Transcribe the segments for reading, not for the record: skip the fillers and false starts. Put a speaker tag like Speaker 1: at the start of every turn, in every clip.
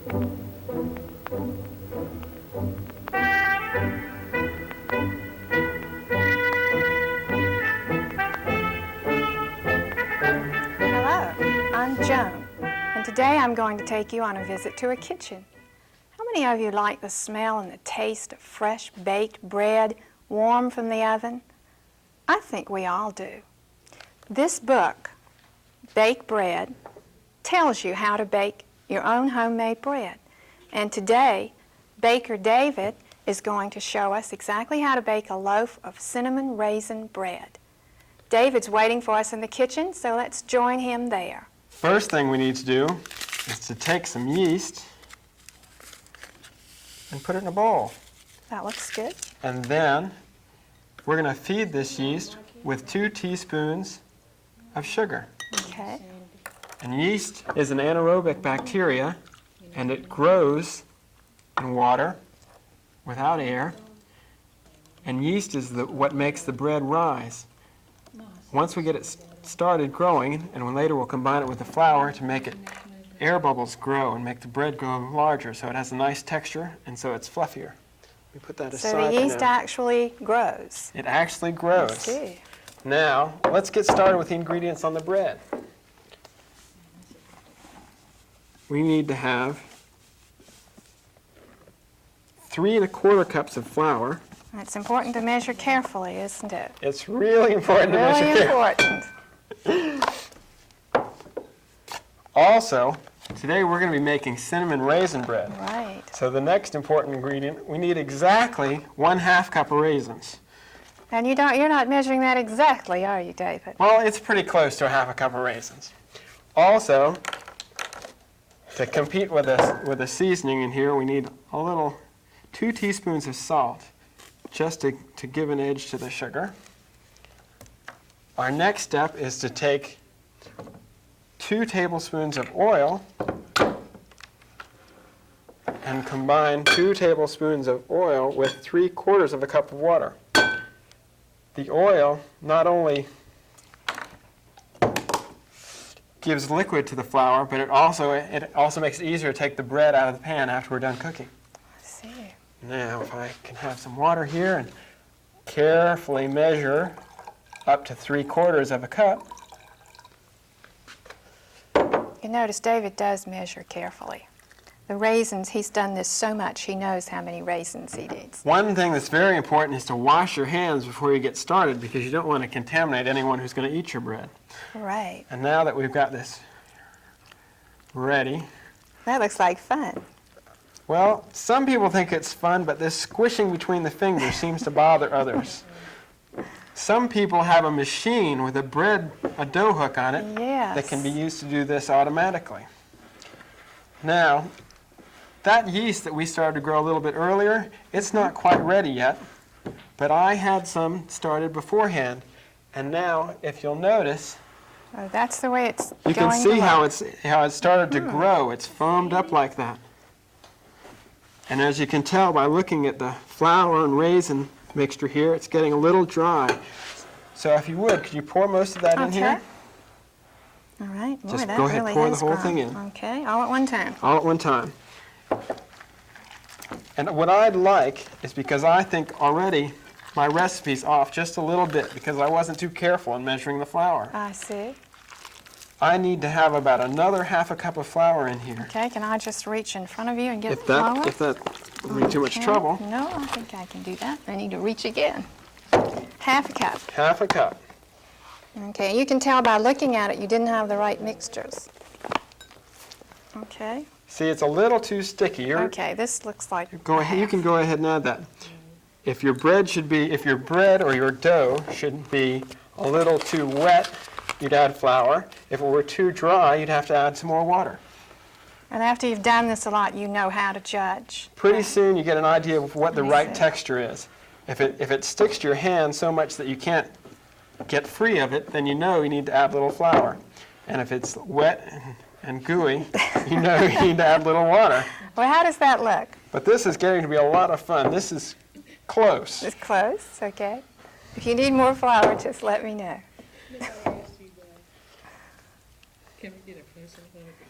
Speaker 1: Hello, I'm Joan, and today I'm going to take you on a visit to a kitchen. How many of you like the smell and the taste of fresh baked bread warm from the oven? I think we all do. This book, Bake Bread, tells you how to bake your own homemade bread. And today, Baker David is going to show us exactly how to bake a loaf of cinnamon raisin bread. David's waiting for us in the kitchen, so let's join him there.
Speaker 2: First thing we need to do is to take some yeast and put it in a bowl.
Speaker 1: That looks good.
Speaker 2: And then we're going to feed this yeast with 2 teaspoons of sugar.
Speaker 1: Okay.
Speaker 2: And yeast is an anaerobic bacteria, and it grows in water without air. And yeast is what makes the bread rise. Once we get it started growing, and when later we'll combine it with the flour to make it, air bubbles grow and make the bread grow larger, so it has a nice texture, and so it's fluffier. We put that aside.
Speaker 1: So the yeast actually grows.
Speaker 2: It actually grows.
Speaker 1: I see.
Speaker 2: Now, let's get started with the ingredients on the bread. We need to have 3 1/4 cups of flour.
Speaker 1: It's important to measure carefully, isn't it?
Speaker 2: It's really important to measure carefully.
Speaker 1: Really important.
Speaker 2: Also, today we're going to be making cinnamon raisin bread.
Speaker 1: Right.
Speaker 2: So the next important ingredient, we need exactly 1/2 cup of raisins.
Speaker 1: And you're not measuring that exactly, are you, David?
Speaker 2: Well, it's pretty close to 1/2 cup of raisins. Also, to compete with the seasoning in here, we need a little 2 teaspoons of salt, just to give an edge to the sugar. Our next step is to take 2 tablespoons of oil and combine 2 tablespoons of oil with 3/4 cup of water. The oil not only gives liquid to the flour, but it also makes it easier to take the bread out of the pan after we're done cooking.
Speaker 1: I see.
Speaker 2: Now, if I can have some water here and carefully measure up to 3/4 cup.
Speaker 1: You notice David does measure carefully. The raisins, he's done this so much, he knows how many raisins he needs.
Speaker 2: One thing that's very important is to wash your hands before you get started, because you don't want to contaminate anyone who's going to eat your bread.
Speaker 1: Right.
Speaker 2: And now that we've got this ready,
Speaker 1: That looks like fun.
Speaker 2: well, some people think it's fun, but this squishing between the fingers seems to bother others. Some people have a machine with a dough hook on it
Speaker 1: Yes.
Speaker 2: that can be used to do this automatically. Now, that yeast that we started to grow a little bit earlier, it's not quite ready yet, but I had some started beforehand. And now, if you'll notice,
Speaker 1: Oh, that's the way it's
Speaker 2: you
Speaker 1: going
Speaker 2: can see
Speaker 1: to
Speaker 2: how
Speaker 1: look.
Speaker 2: it started to grow. It's foamed up like that. And as you can tell by looking at the flour and raisin mixture here, it's getting a little dry. So if you would, could you pour most of that in here?
Speaker 1: All right. Boy,
Speaker 2: Just
Speaker 1: that
Speaker 2: go ahead,
Speaker 1: really
Speaker 2: pour the
Speaker 1: has
Speaker 2: whole
Speaker 1: grown.
Speaker 2: thing in.
Speaker 1: Okay, all at one time.
Speaker 2: All at one time. And what I'd like is, because I think already my recipe's off just a little bit because I wasn't too careful in measuring the flour.
Speaker 1: I see.
Speaker 2: I need to have about another 1/2 cup of flour in here.
Speaker 1: Okay, can I just reach in front of you and get
Speaker 2: If
Speaker 1: the flour?
Speaker 2: that would be too much
Speaker 1: Okay.
Speaker 2: trouble.
Speaker 1: No, I think I can do that. I need to reach again. 1/2 cup.
Speaker 2: 1/2 cup.
Speaker 1: Okay, you can tell by looking at it you didn't have the right mixtures. Okay.
Speaker 2: See, it's a little too sticky.
Speaker 1: Okay, this looks like
Speaker 2: Go ahead. You can go ahead and add that. If your bread or your dough should be a little too wet, you'd add flour. If it were too dry, you'd have to add some more water.
Speaker 1: And after you've done this a lot, you know how to judge.
Speaker 2: Pretty soon you get an idea of what the
Speaker 1: Let me
Speaker 2: right
Speaker 1: see.
Speaker 2: texture is. If it sticks to your hand so much that you can't get free of it, then you know you need to add a little flour. And if it's wet and gooey, you know you need to add a little water.
Speaker 1: Well, how does that look?
Speaker 2: But this is getting to be a lot of fun. This is close.
Speaker 1: It's close, okay. If you need more flour, just let me know.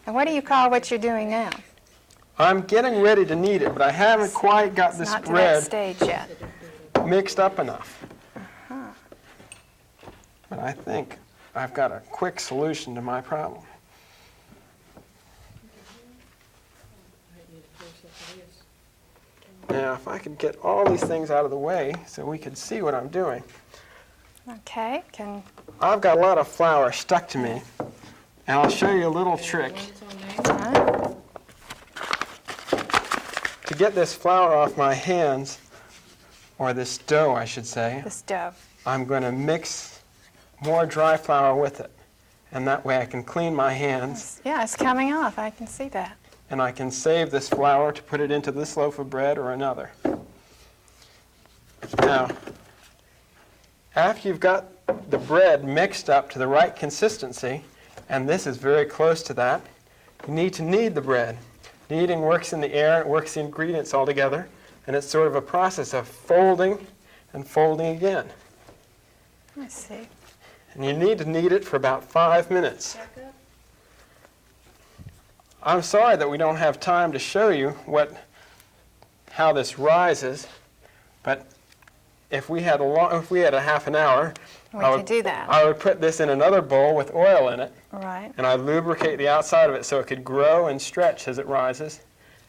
Speaker 1: And what do you call what you're doing now?
Speaker 2: I'm getting ready to knead it, but I haven't quite got this
Speaker 1: Not to that
Speaker 2: bread
Speaker 1: stage yet.
Speaker 2: mixed up enough. But I think I've got a quick solution to my problem. Now, if I could get all these things out of the way so we could see what I'm doing.
Speaker 1: Okay,
Speaker 2: I've got a lot of flour stuck to me, and I'll show you a little trick. To get this flour off my hands, or this dough, I should say,
Speaker 1: this dough.
Speaker 2: I'm going to mix more dry flour with it. And that way I can clean my hands,
Speaker 1: Yeah, it's coming off. I can see that.
Speaker 2: and I can save this flour to put it into this loaf of bread or another. Now, after you've got the bread mixed up to the right consistency, and this is very close to that, you need to knead the bread. Kneading works in the air, it works the ingredients all together, and it's sort of a process of folding and folding again.
Speaker 1: I see.
Speaker 2: And you need to knead it for about 5 minutes. I'm sorry that we don't have time to show you how this rises, but if we had a half an hour,
Speaker 1: We could do that.
Speaker 2: I would put this in another bowl with oil in it,
Speaker 1: Right.
Speaker 2: and I'd lubricate the outside of it so it could grow and stretch as it rises,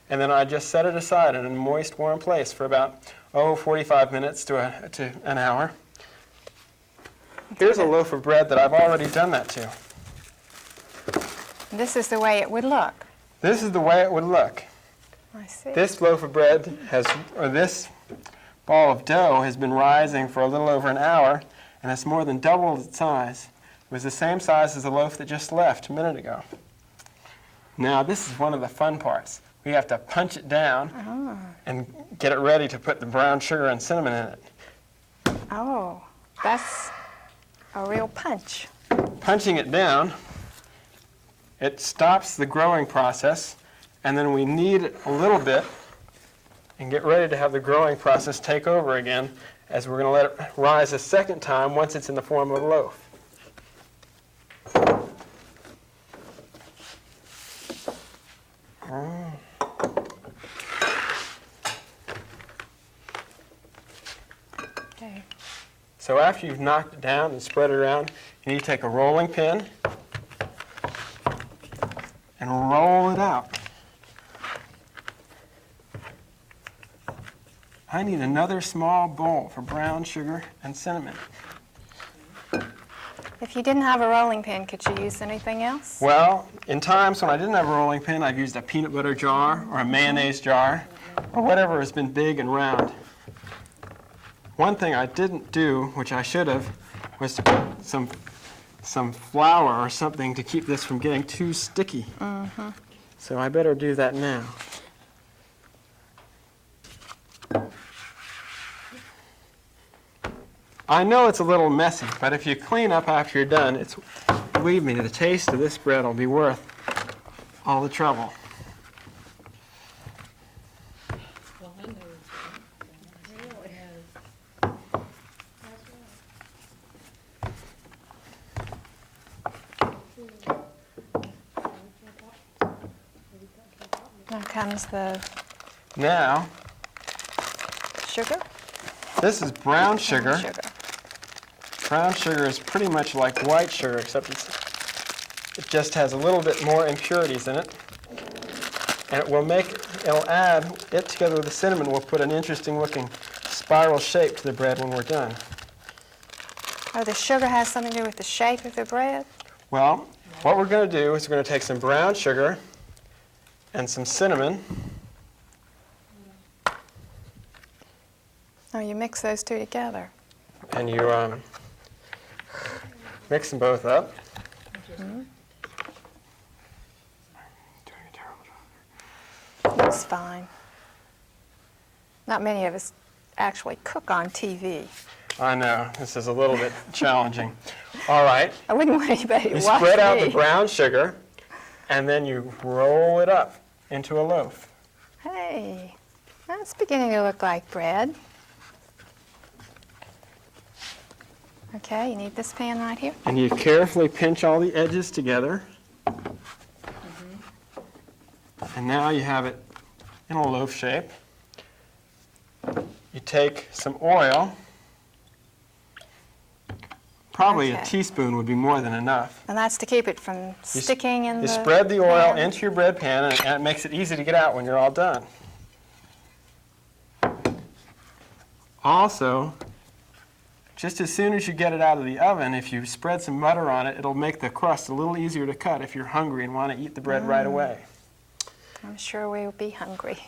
Speaker 2: and then I'd just set it aside in a moist, warm place for about 45 minutes to an hour. Here's a loaf of bread that I've already done that to.
Speaker 1: This is the way it would look.
Speaker 2: This is the way it would look.
Speaker 1: I see.
Speaker 2: This loaf of bread this ball of dough has been rising for a little over an hour, and it's more than doubled its size. It was the same size as the loaf that just left a minute ago. Now, this is one of the fun parts. We have to punch it down and get it ready to put the brown sugar and cinnamon in it.
Speaker 1: Oh, that's a real punch.
Speaker 2: Punching it down, it stops the growing process, and then we knead it a little bit and get ready to have the growing process take over again, as we're going to let it rise a second time once it's in the form of a loaf.
Speaker 1: Okay.
Speaker 2: So after you've knocked it down and spread it around, you need to take a rolling pin and roll it out. I need another small bowl for brown sugar and cinnamon.
Speaker 1: If you didn't have a rolling pin, could you use anything else?
Speaker 2: Well, in times when I didn't have a rolling pin, I've used a peanut butter jar or a mayonnaise jar or whatever has been big and round. One thing I didn't do, which I should have, was to put some flour or something to keep this from getting too sticky. So I better do that now. I know it's a little messy, but if you clean up after you're done, believe me, the taste of this bread will be worth all the trouble.
Speaker 1: Now comes the
Speaker 2: Now,
Speaker 1: sugar.
Speaker 2: this is brown sugar.
Speaker 1: Sugar.
Speaker 2: Brown sugar is pretty much like white sugar, except it just has a little bit more impurities in it. And it'll add, it together with the cinnamon will put an interesting looking spiral shape to the bread when we're done.
Speaker 1: Oh, the sugar has something to do with the shape of the bread?
Speaker 2: Well, what we're going to do is we're going to take some brown sugar and some cinnamon.
Speaker 1: Oh, you mix those two together.
Speaker 2: And you mix them both up.
Speaker 1: Looks fine. Not many of us actually cook on TV.
Speaker 2: I know, this is a little bit challenging. All right,
Speaker 1: I wouldn't want anybody to
Speaker 2: you
Speaker 1: watch
Speaker 2: spread out the
Speaker 1: me.
Speaker 2: brown sugar, and then you roll it up into a loaf.
Speaker 1: Hey, that's beginning to look like bread. Okay, you need this pan right here.
Speaker 2: And you carefully pinch all the edges together. And now you have it in a loaf shape. You take some oil. Probably a
Speaker 1: Okay.
Speaker 2: teaspoon would be more than enough.
Speaker 1: And that's to keep it from sticking in the
Speaker 2: You spread the oil
Speaker 1: pan.
Speaker 2: into your bread pan, and it makes it easy to get out when you're all done. Also, just as soon as you get it out of the oven, if you spread some butter on it, it'll make the crust a little easier to cut if you're hungry and want to eat the bread right away.
Speaker 1: I'm sure we will be hungry.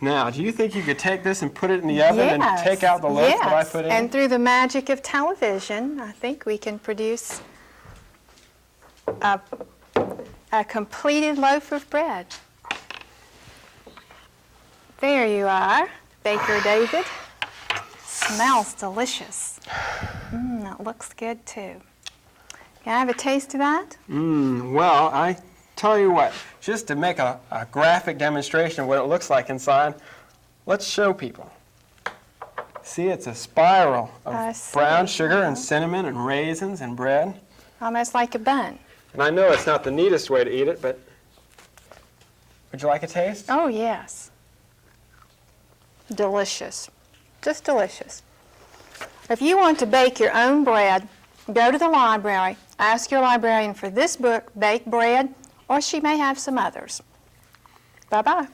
Speaker 2: Now, do you think you could take this and put it in the oven and take out the loaf that I put in?
Speaker 1: And through the magic of television, I think we can produce a completed loaf of bread. There you are, Baker David. Smells delicious. It looks good too. Can I have a taste of that?
Speaker 2: Well, I tell you what, just to make a graphic demonstration of what it looks like inside, let's show people. See, it's a spiral
Speaker 1: I
Speaker 2: of
Speaker 1: see.
Speaker 2: brown sugar and cinnamon and raisins and bread.
Speaker 1: Almost like a bun.
Speaker 2: And I know it's not the neatest way to eat it, but would you like a taste?
Speaker 1: Oh, yes. Delicious. Just delicious. If you want to bake your own bread, go to the library, ask your librarian for this book, Bake Bread, or she may have some others. Bye-bye.